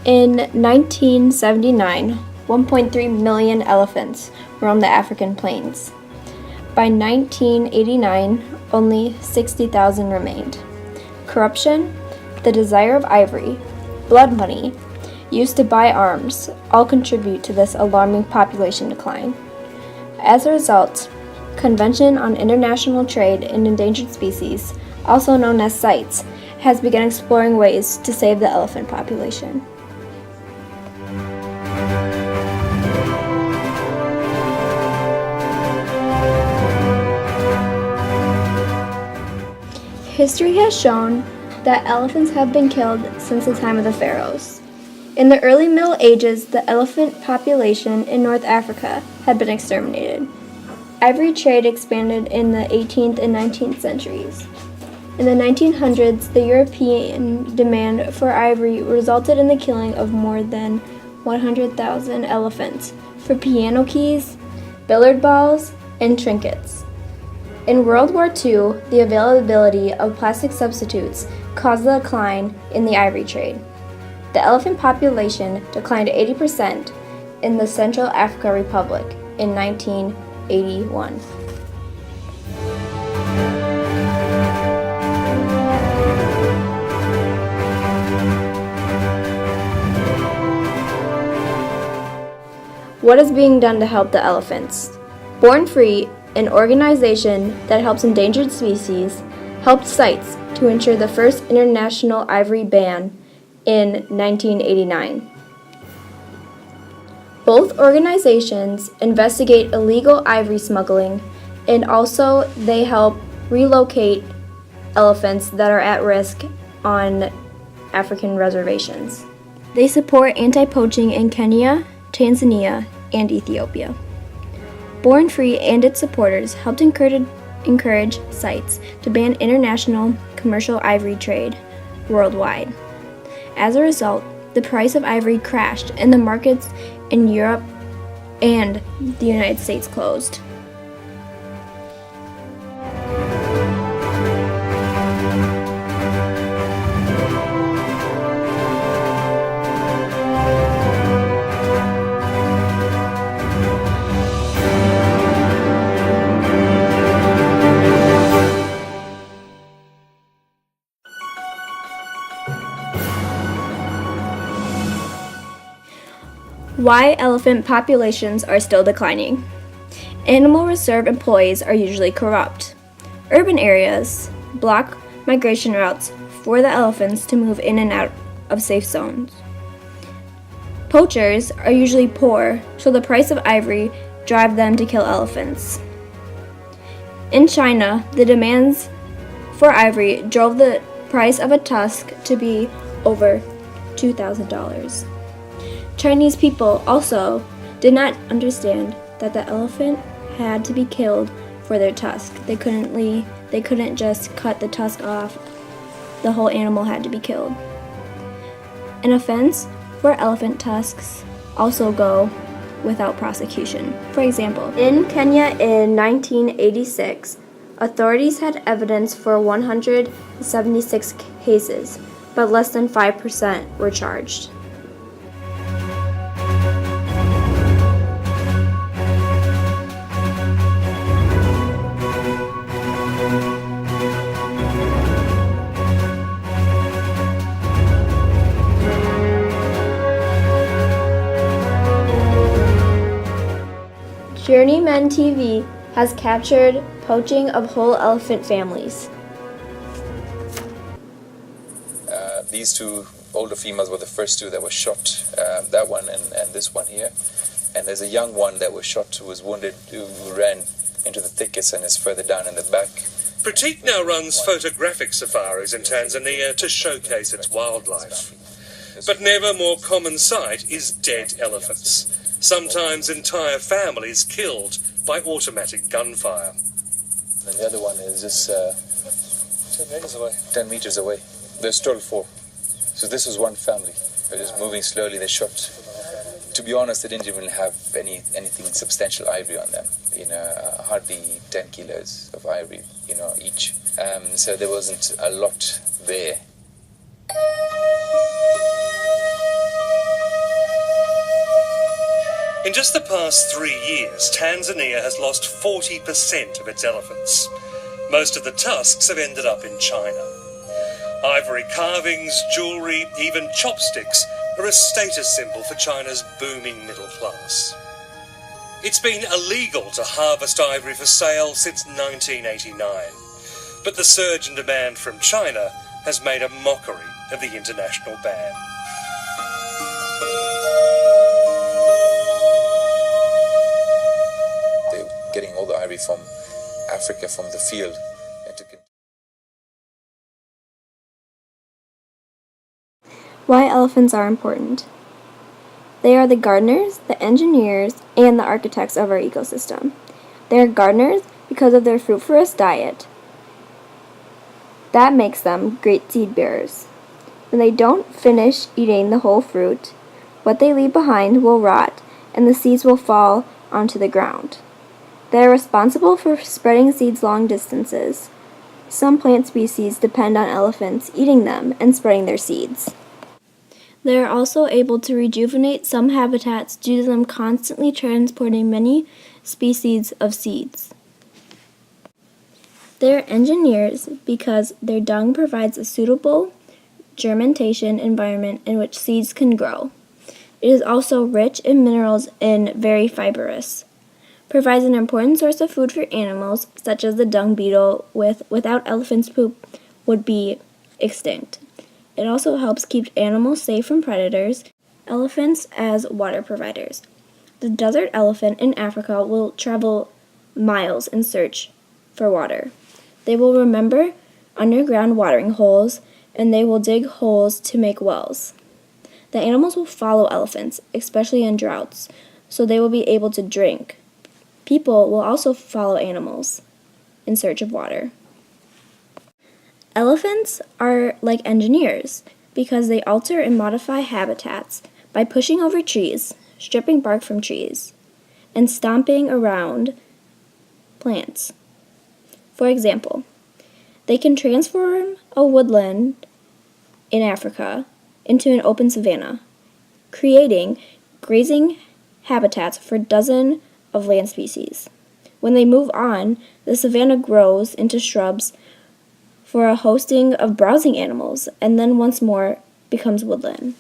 In 1979, 1.3 million elephants roamed the African plains. By 1989, only 60,000 remained. Corruption, the desire of ivory, blood money, used to buy arms all contribute to this alarming population decline. As a result, Convention on International Trade in Endangered Species, also known as CITES, has begun exploring ways to save the elephant population. History has shown that elephants have been killed since the time of the pharaohs. In the early Middle Ages, the elephant population in North Africa had been exterminated. Ivory trade expanded in the 18th and 19th centuries. In the 1900s, the European demand for ivory resulted in the killing of more than 100,000 elephants for piano keys, billiard balls, and trinkets. In World War II, the availability of plastic substitutes caused a decline in the ivory trade. The elephant population declined 80% in the Central African Republic in 1981. What is being done to help the elephants? Born Free, an organization that helps endangered species, helped CITES to ensure the first international ivory ban in 1989. Both organizations investigate illegal ivory smuggling, and also they help relocate elephants that are at risk on African reservations. They support anti-poaching in Kenya, Tanzania, and Ethiopia. Born Free and its supporters helped encourage CITES to ban international commercial ivory trade worldwide. As a result, the price of ivory crashed and the markets in Europe and the United States closed. Why elephant populations are still declining. Animal reserve employees are usually corrupt. Urban areas block migration routes for the elephants to move in and out of safe zones. Poachers are usually poor, so the price of ivory drive them to kill elephants. In China, the demands for ivory drove the price of a tusk to be over $2,000. Chinese people also did not understand that the elephant had to be killed for their tusk. They couldn't just cut the tusk off. The whole animal had to be killed. An offense for elephant tusks also go without prosecution. For example, in Kenya in 1986, authorities had evidence for 176 cases, but less than 5% were charged. Journeyman TV has captured poaching of whole elephant families. These two older females were the first two that were shot, that one and this one here. And there's a young one that was shot who was wounded, who ran into the thickets and is further down in the back. Pratik now runs photographic safaris in Tanzania to showcase its wildlife. But never more common sight is dead elephants. Sometimes entire families killed by automatic gunfire. And the other one is just 10 meters away. There's still 4. So this was one family. They're just moving slowly. They shot. To be honest, they didn't even have anything substantial ivory on them. Hardly 10 kilos of ivory, each. So there wasn't a lot there. In just the past 3 years, Tanzania has lost 40% of its elephants. Most of the tusks have ended up in China. Ivory carvings, jewellery, even chopsticks are a status symbol for China's booming middle class. It's been illegal to harvest ivory for sale since 1989, but the surge in demand from China has made a mockery of the international ban. They're getting all the ivory from Africa, from the field. Why elephants are important. They are the gardeners, the engineers, and the architects of our ecosystem. They are gardeners because of their fruitiferous diet. That makes them great seed bearers. When they don't finish eating the whole fruit, what they leave behind will rot and the seeds will fall onto the ground. They are responsible for spreading seeds long distances. Some plant species depend on elephants eating them and spreading their seeds. They are also able to rejuvenate some habitats due to them constantly transporting many species of seeds. They are engineers because their dung provides a suitable germination environment in which seeds can grow. It is also rich in minerals and very fibrous. Provides an important source of food for animals, such as the dung beetle, without elephants' poop would be extinct. It also helps keep animals safe from predators. Elephants as water providers. The desert elephant in Africa will travel miles in search for water. They will remember underground watering holes, and they will dig holes to make wells. The animals will follow elephants, especially in droughts, so they will be able to drink. People will also follow animals in search of water. Elephants are like engineers because they alter and modify habitats by pushing over trees, stripping bark from trees, and stomping around plants. For example, they can transform a woodland in Africa into an open savanna, creating grazing habitats for dozens of land species. When they move on, the savanna grows into shrubs for a hosting of browsing animals, and then once more becomes woodland.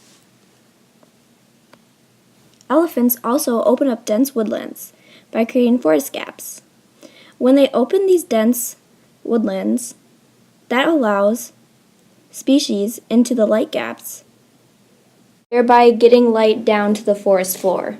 Elephants also open up dense woodlands by creating forest gaps. When they open these dense woodlands, that allows species into the light gaps, thereby getting light down to the forest floor.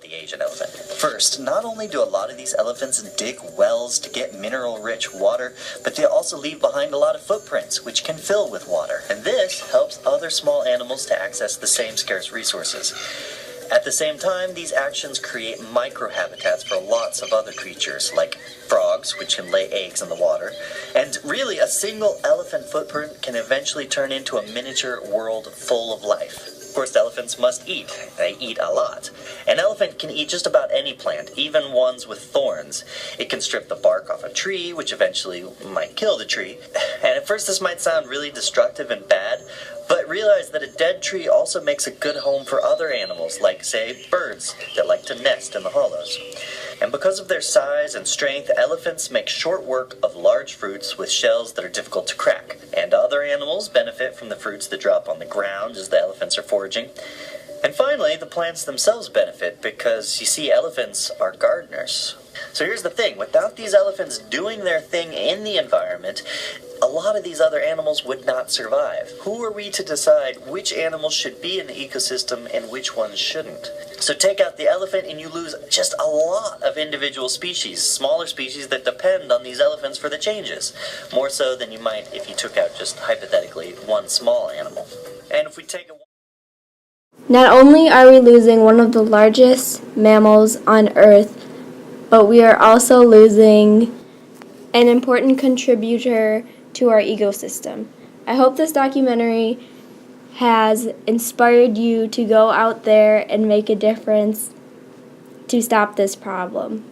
The Asian elephant. First, not only do a lot of these elephants dig wells to get mineral-rich water, but they also leave behind a lot of footprints, which can fill with water. And this helps other small animals to access the same scarce resources. At the same time, these actions create microhabitats for lots of other creatures, like frogs, which can lay eggs in the water. And really, a single elephant footprint can eventually turn into a miniature world full of life. Of course, elephants must eat. They eat a lot. An elephant can eat just about any plant, even ones with thorns. It can strip the bark off a tree, which eventually might kill the tree. And at first this might sound really destructive and bad, but realize that a dead tree also makes a good home for other animals, like, say, birds that like to nest in the hollows. And because of their size and strength, elephants make short work of large fruits with shells that are difficult to crack. And other animals benefit from the fruits that drop on the ground as the elephants are foraging. And finally, the plants themselves benefit because, you see, elephants are gardeners. So here's the thing, without these elephants doing their thing in the environment, a lot of these other animals would not survive. Who are we to decide which animals should be in the ecosystem and which ones shouldn't? So take out the elephant and you lose just a lot of individual species, smaller species that depend on these elephants for the changes, more so than you might if you took out just hypothetically one small animal. And if we take a Not only are we losing one of the largest mammals on Earth, but we are also losing an important contributor to our ecosystem. I hope this documentary has inspired you to go out there and make a difference to stop this problem.